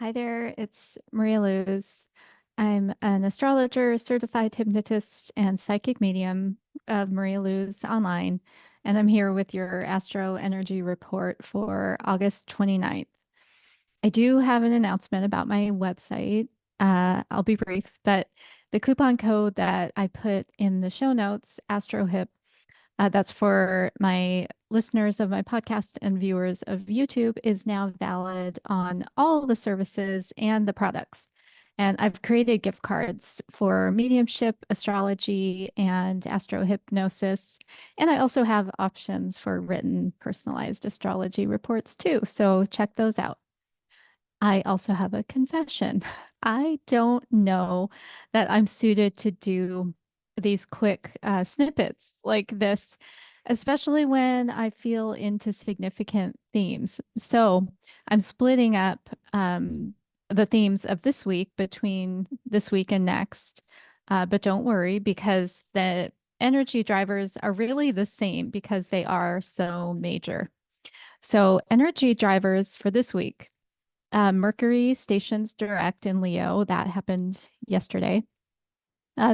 Hi there, it's Maria Luz. I'm an astrologer, certified hypnotist, and psychic medium of Maria Luz Online, and I'm here with your Astro Energy Report for August 29th. I do have an announcement about my website. I'll be brief, but the coupon code that I put in the show notes, AstroHip, that's for my listeners of my podcast and viewers of YouTube, is now valid on all the services and the products. And I've created gift cards for mediumship, astrology, and astrohypnosis. And I also have options for written personalized astrology reports too. So check those out. I also have a confession. I don't know that I'm suited to do these quick snippets like this, especially when I feel into significant themes. So I'm splitting up the themes of this week between this week and next. But don't worry, because the energy drivers are really the same because they are so major. So, energy drivers for this week. Mercury stations direct in Leo. That happened yesterday.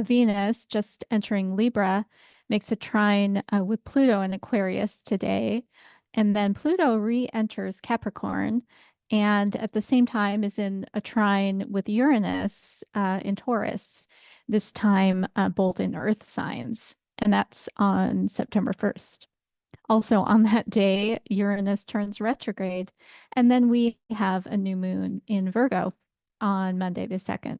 Venus, just entering Libra, makes a trine with Pluto in Aquarius today. And then Pluto re enters Capricorn and at the same time is in a trine with Uranus in Taurus, this time both in Earth signs. And that's on September 1st. Also, on that day, Uranus turns retrograde, and then we have a new moon in Virgo on Monday the 2nd.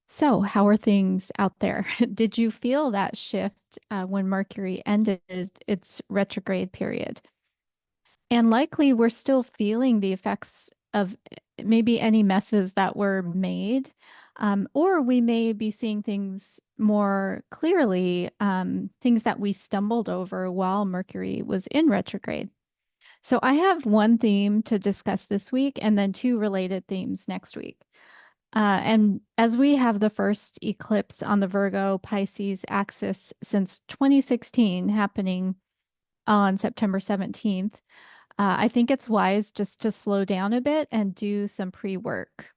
So, how are things out there? Did you feel that shift when Mercury ended its retrograde period? And likely we're still feeling the effects of maybe any messes that were made, or we may be seeing things more clearly, things that we stumbled over while Mercury was in retrograde. So I have one theme to discuss this week and then two related themes next week. And as we have the first eclipse on the Virgo-Pisces axis since 2016 happening on September 17th, I think it's wise just to slow down a bit and do some pre-work.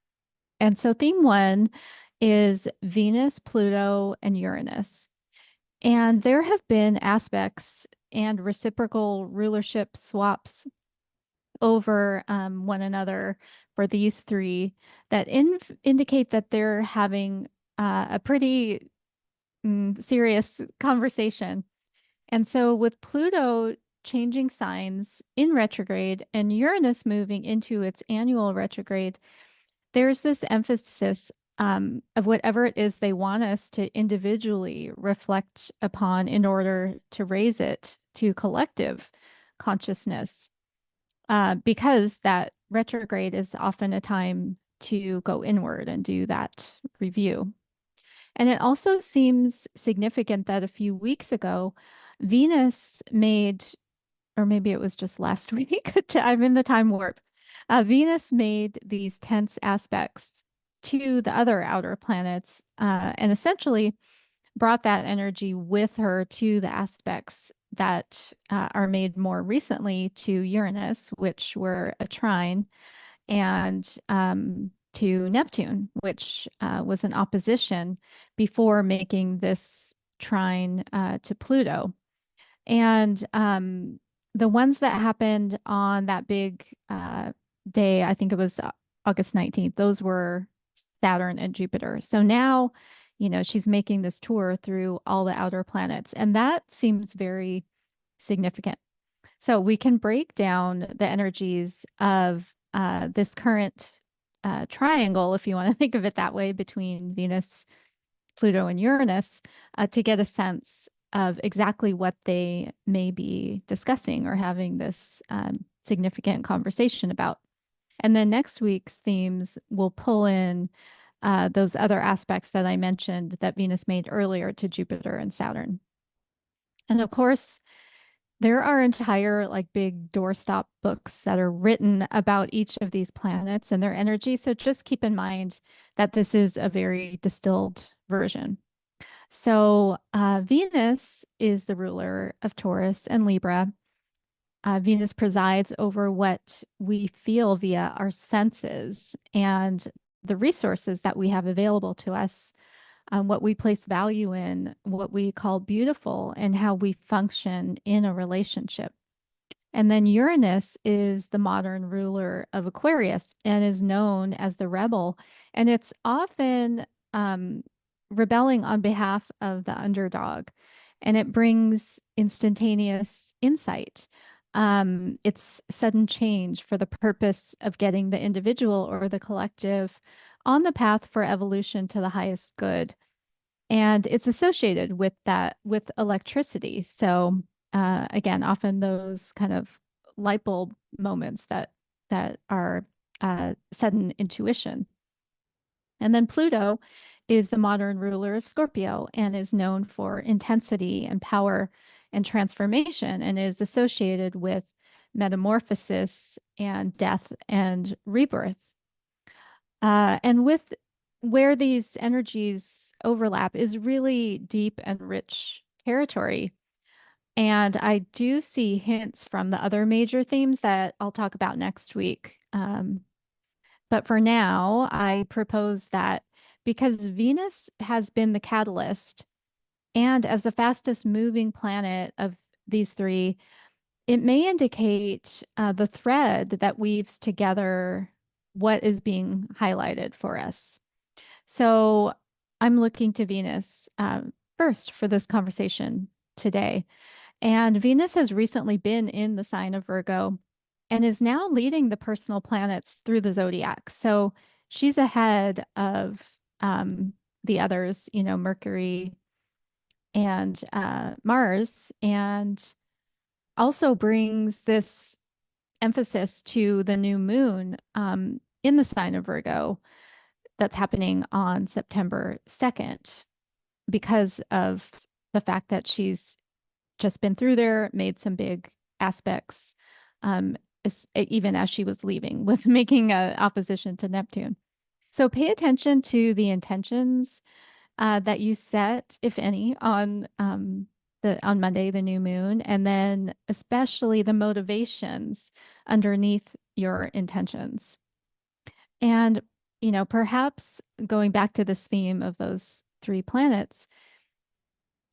And so theme one is Venus, Pluto, and Uranus. And there have been aspects and reciprocal rulership swaps over one another for these three that indicate that they're having a pretty serious conversation. And so, with Pluto changing signs in retrograde and Uranus moving into its annual retrograde, there's this emphasis of whatever it is they want us to individually reflect upon in order to raise it to collective consciousness. Because that retrograde is often a time to go inward and do that review. And it also seems significant that a few weeks ago, Venus made, or maybe it was just last week, I'm in the time warp. Venus made these tense aspects to the other outer planets and essentially brought that energy with her to the aspects that are made more recently to Uranus, which were a trine, and to Neptune, which was an opposition before making this trine to Pluto. And the ones that happened on that big day, I think it was August 19th, those were Saturn and Jupiter. So now, she's making this tour through all the outer planets, and that seems very significant. So we can break down the energies of this current triangle, if you want to think of it that way, between Venus, Pluto, and Uranus to get a sense of exactly what they may be discussing or having this significant conversation about. And then next week's themes will pull in those other aspects that I mentioned that Venus made earlier to Jupiter and Saturn. And of course, there are entire like big doorstop books that are written about each of these planets and their energy. So just keep in mind that this is a very distilled version. So Venus is the ruler of Taurus and Libra. Venus presides over what we feel via our senses and the resources that we have available to us, what we place value in, what we call beautiful, and how we function in a relationship. And then Uranus is the modern ruler of Aquarius and is known as the rebel. And it's often um, rebelling on behalf of the underdog. And it brings instantaneous insight. It's sudden change for the purpose of getting the individual or the collective on the path for evolution to the highest good. And it's associated with that, with electricity. So again, often those kind of light bulb moments that are sudden intuition. And then Pluto is the modern ruler of Scorpio and is known for intensity and power and transformation, and is associated with metamorphosis and death and rebirth. And with where these energies overlap is really deep and rich territory. And I do see hints from the other major themes that I'll talk about next week. But for now, I propose that because Venus has been the catalyst and as the fastest moving planet of these three, it may indicate the thread that weaves together what is being highlighted for us. So I'm looking to Venus first for this conversation today. And Venus has recently been in the sign of Virgo and is now leading the personal planets through the zodiac. So she's ahead of the others, you know, Mercury and Mars, and also brings this emphasis to the new moon in the sign of Virgo that's happening on September 2nd because of the fact that she's just been through there, made some big aspects, even as she was leaving, with making an opposition to Neptune. So pay attention to the intentions that you set, if any, on on Monday, the new moon, and then especially the motivations underneath your intentions. And, you know, perhaps going back to this theme of those three planets,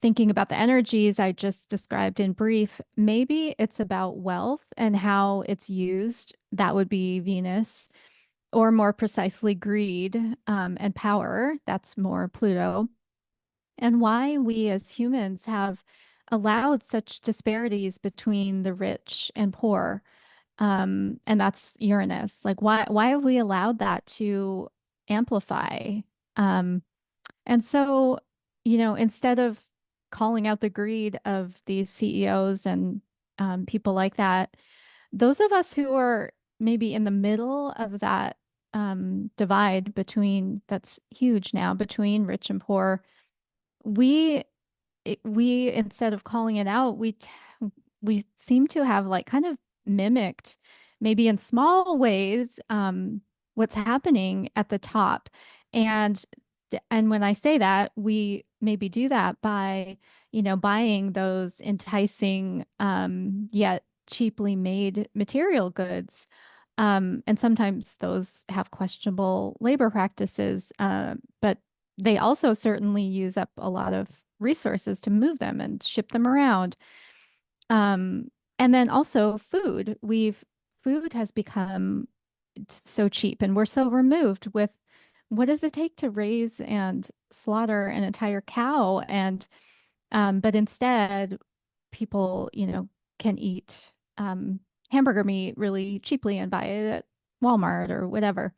thinking about the energies I just described in brief, maybe it's about wealth and how it's used. That would be Venus, or more precisely, greed and power. That's more Pluto. And why we as humans have allowed such disparities between the rich and poor. And that's Uranus. Like, why have we allowed that to amplify? Um, and so, you know, instead of calling out the greed of these CEOs and people like that, those of us who are maybe in the middle of that divide between, that's huge now, between rich and poor, we we instead of calling it out, we seem to have like kind of mimicked, maybe in small ways, what's happening at the top. And and when I say that, we maybe do that by, you know, buying those enticing yet cheaply made material goods. And sometimes those have questionable labor practices, but they also certainly use up a lot of resources to move them and ship them around. Um, and then also food. Food has become so cheap and we're so removed with what does it take to raise and slaughter an entire cow? And but instead people, you know, can eat hamburger meat really cheaply and buy it at Walmart or whatever.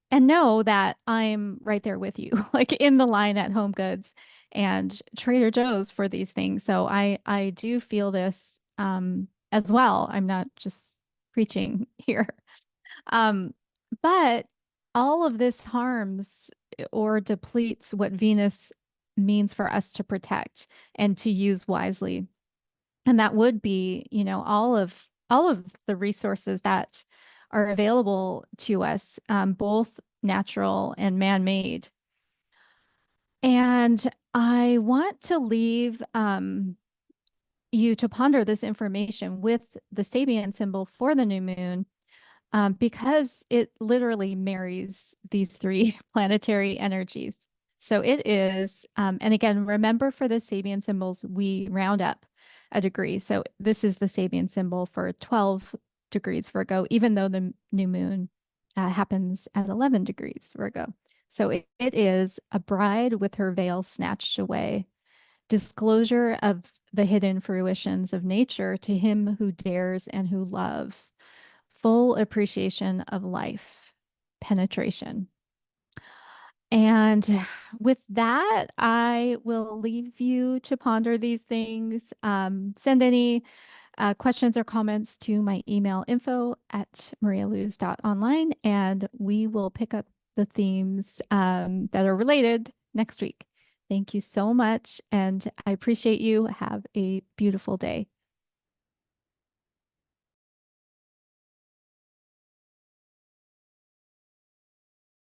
And know that I'm right there with you, like in the line at Home Goods and Trader Joe's for these things. So I do feel this as well. I'm not just preaching here. Um, but all of this harms or depletes what Venus means for us to protect and to use wisely. And that would be, you know, all of the resources that are available to us, both natural and man-made. And I want to leave, you to ponder this information with the Sabian symbol for the new moon, because it literally marries these three planetary energies. So it is, and again, remember for the Sabian symbols, we round up a degree. So this is the Sabian symbol for 12 degrees Virgo, even though the new moon happens at 11 degrees Virgo. So it is a bride with her veil snatched away, disclosure of the hidden fruitions of nature to him who dares and who loves, full appreciation of life, penetration. And with that, I will leave you to ponder these things. Send any questions or comments to my email info@marialuz.online, and we will pick up the themes that are related next week. Thank you so much, and I appreciate you. Have a beautiful day.